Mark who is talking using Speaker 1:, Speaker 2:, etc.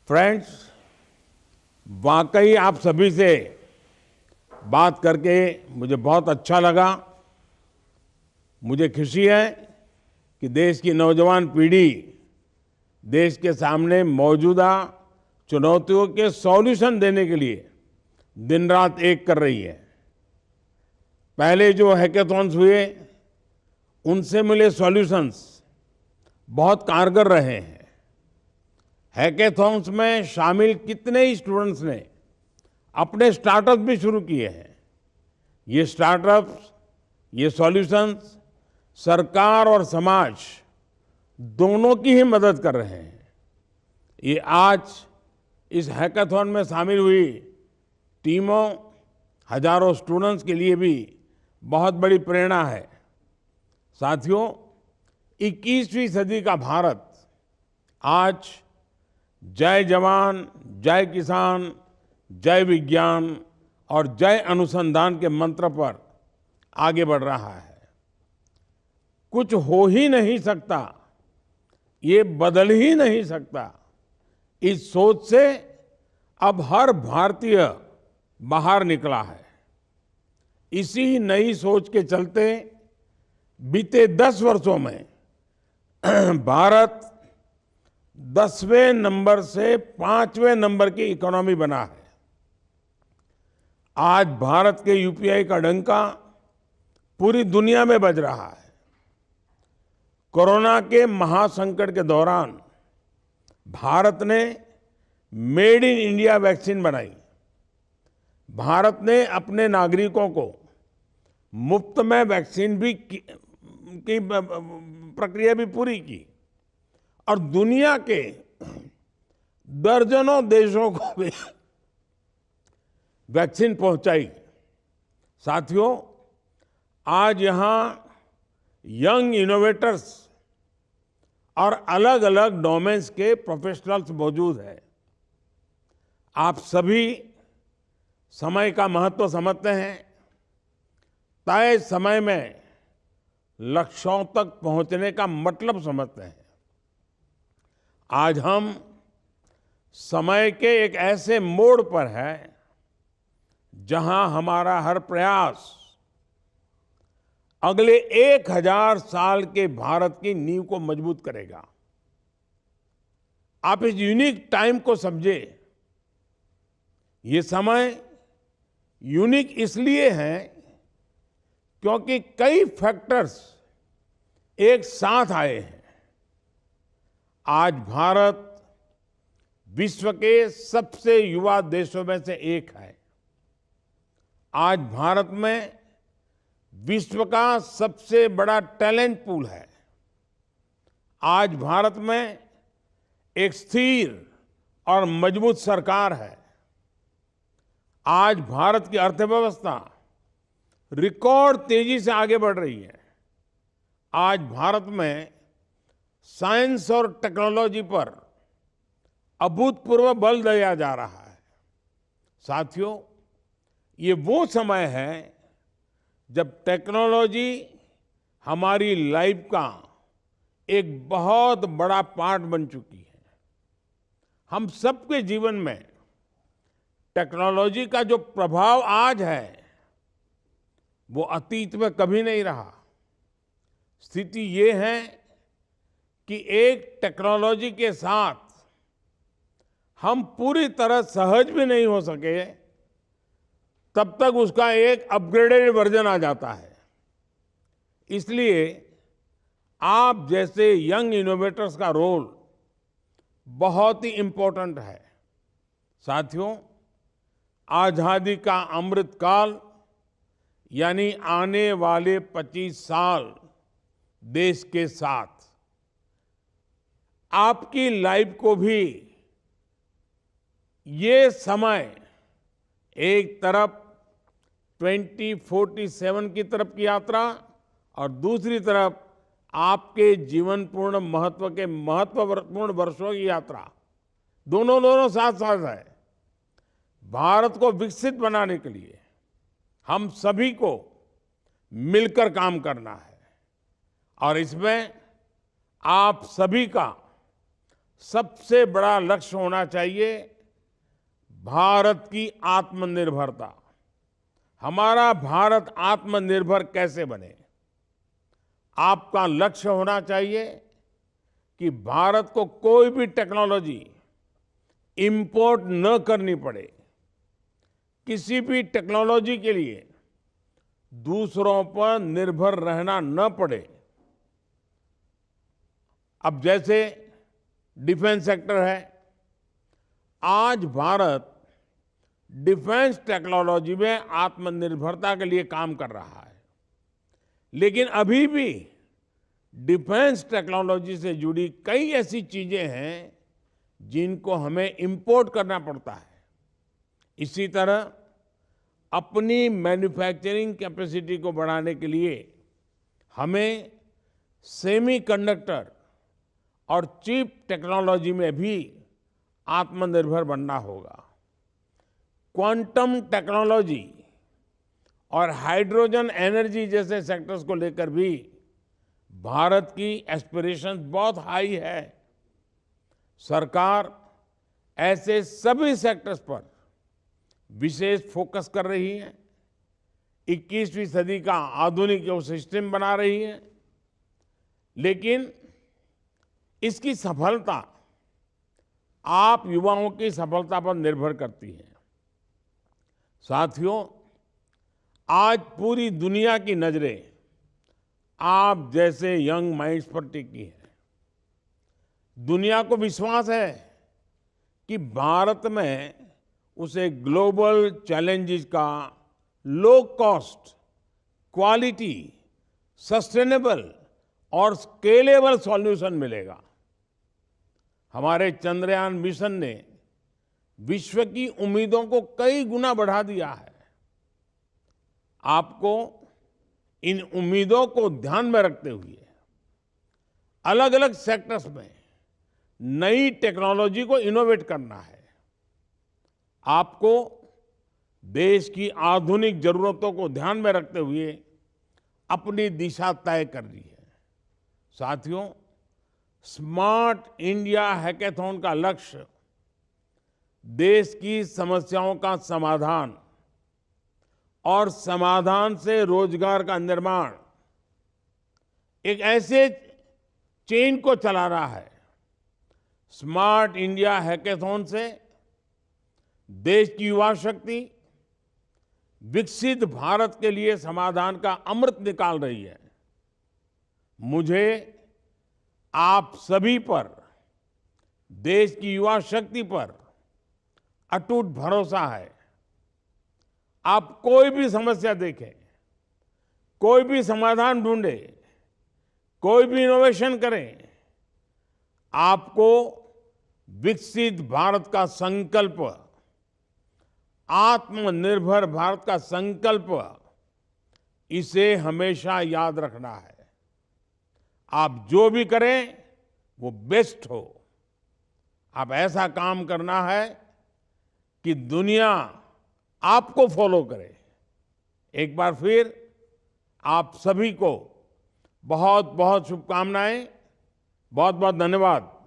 Speaker 1: Friends, वाकई आप सभी से बात करके मुझे बहुत अच्छा लगा। मुझे खुशी है कि देश की नौजवान पीढ़ी देश के सामने मौजूदा चुनौतियों के सॉल्यूशन देने के लिए दिन रात एक कर रही है। पहले जो हैकेथॉन्स हुए उनसे मिले सॉल्यूशंस बहुत कारगर रहे हैं। हैकेथॉन्स में शामिल कितने ही स्टूडेंट्स ने अपने स्टार्टअप भी शुरू किए हैं। ये स्टार्टअप्स, ये सॉल्यूशंस सरकार और समाज दोनों की ही मदद कर रहे हैं। ये आज इस हैकाथॉन में शामिल हुई टीमों, हजारों स्टूडेंट्स के लिए भी बहुत बड़ी प्रेरणा है। साथियों, 21वीं सदी का भारत आज जय जवान, जय किसान, जय विज्ञान और जय अनुसंधान के मंत्र पर आगे बढ़ रहा है। कुछ हो ही नहीं सकता, ये बदल ही नहीं सकता, इस सोच से अब हर भारतीय बाहर निकला है। इसी नई सोच के चलते बीते 10 वर्षों में भारत 10वें नंबर से 5वें नंबर की इकोनॉमी बना है। आज भारत के यूपीआई का डंका पूरी दुनिया में बज रहा है। कोरोना के महासंकट के दौरान भारत ने मेड इन इंडिया वैक्सीन बनाई। भारत ने अपने नागरिकों को मुफ्त में वैक्सीन भी की प्रक्रिया भी पूरी की और दुनिया के दर्जनों देशों को भी वैक्सीन पहुंचाई। साथियों, आज यहां यंग इनोवेटर्स और अलग अलग डोमेन्स के प्रोफेशनल्स मौजूद हैं। आप सभी समय का महत्व समझते हैं, तय समय में लक्ष्यों तक पहुंचने का मतलब समझते हैं। आज हम समय के एक ऐसे मोड़ पर हैं जहां हमारा हर प्रयास अगले 1000 साल के भारत की नींव को मजबूत करेगा। आप इस यूनिक टाइम को समझे। ये समय यूनिक इसलिए है क्योंकि कई फैक्टर्स एक साथ आए हैं। आज भारत विश्व के सबसे युवा देशों में से एक है। आज भारत में विश्व का सबसे बड़ा टैलेंट पूल है। आज भारत में एक स्थिर और मजबूत सरकार है। आज भारत की अर्थव्यवस्था रिकॉर्ड तेजी से आगे बढ़ रही है। आज भारत में साइंस और टेक्नोलॉजी पर अभूतपूर्व बल दिया जा रहा है। साथियों, ये वो समय है जब टेक्नोलॉजी हमारी लाइफ का एक बहुत बड़ा पार्ट बन चुकी है। हम सबके जीवन में टेक्नोलॉजी का जो प्रभाव आज है वो अतीत में कभी नहीं रहा। स्थिति ये है कि एक टेक्नोलॉजी के साथ हम पूरी तरह सहज भी नहीं हो सके तब तक उसका एक अपग्रेडेड वर्जन आ जाता है। इसलिए आप जैसे यंग इनोवेटर्स का रोल बहुत ही इंपॉर्टेंट है। साथियों, आजादी का अमृत काल यानी आने वाले 25 साल देश के साथ आपकी लाइफ को भी ये समय एक तरफ 2047 की तरफ की यात्रा और दूसरी तरफ आपके जीवन पूर्ण महत्व के महत्वपूर्ण वर्षों की यात्रा, दोनों साथ साथ है। भारत को विकसित बनाने के लिए हम सभी को मिलकर काम करना है और इसमें आप सभी का सबसे बड़ा लक्ष्य होना चाहिए भारत की आत्मनिर्भरता। हमारा भारत आत्मनिर्भर कैसे बने? आपका लक्ष्य होना चाहिए कि भारत को कोई भी टेक्नोलॉजी इंपोर्ट न करनी पड़े, किसी भी टेक्नोलॉजी के लिए दूसरों पर निर्भर रहना न पड़े। अब जैसे डिफेंस सेक्टर है, आज भारत डिफेंस टेक्नोलॉजी में आत्मनिर्भरता के लिए काम कर रहा है, लेकिन अभी भी डिफेंस टेक्नोलॉजी से जुड़ी कई ऐसी चीजें हैं जिनको हमें इंपोर्ट करना पड़ता है। इसी तरह अपनी मैन्युफैक्चरिंग कैपेसिटी को बढ़ाने के लिए हमें सेमीकंडक्टर और चिप टेक्नोलॉजी में भी आत्मनिर्भर बनना होगा। क्वांटम टेक्नोलॉजी और हाइड्रोजन एनर्जी जैसे सेक्टर्स को लेकर भी भारत की एस्पिरेशंस बहुत हाई है। सरकार ऐसे सभी सेक्टर्स पर विशेष फोकस कर रही है, 21वीं सदी का आधुनिक इकोसिस्टम बना रही है, लेकिन इसकी सफलता आप युवाओं की सफलता पर निर्भर करती है। साथियों, आज पूरी दुनिया की नजरें आप जैसे यंग माइंड्स पर टिकी है। दुनिया को विश्वास है कि भारत में उसे ग्लोबल चैलेंजेस का लो कॉस्ट, क्वालिटी, सस्टेनेबल और स्केलेबल सॉल्यूशन मिलेगा। हमारे चंद्रयान मिशन ने विश्व की उम्मीदों को कई गुना बढ़ा दिया है। आपको इन उम्मीदों को ध्यान में रखते हुए अलग अलग सेक्टर्स में नई टेक्नोलॉजी को इनोवेट करना है। आपको देश की आधुनिक जरूरतों को ध्यान में रखते हुए अपनी दिशा तय करनी है। साथियों, स्मार्ट इंडिया हैकाथॉन का लक्ष्य देश की समस्याओं का समाधान और समाधान से रोजगार का निर्माण, एक ऐसे चेन को चला रहा है। स्मार्ट इंडिया हैकाथॉन से देश की युवा शक्ति विकसित भारत के लिए समाधान का अमृत निकाल रही है। मुझे आप सभी पर, देश की युवा शक्ति पर अटूट भरोसा है। आप कोई भी समस्या देखें, कोई भी समाधान ढूंढे, कोई भी इनोवेशन करें, आपको विकसित भारत का संकल्प, आत्मनिर्भर भारत का संकल्प, इसे हमेशा याद रखना है। आप जो भी करें वो बेस्ट हो। आप ऐसा काम करना है कि दुनिया आपको फॉलो करे। एक बार फिर आप सभी को बहुत बहुत शुभकामनाएं, बहुत बहुत धन्यवाद।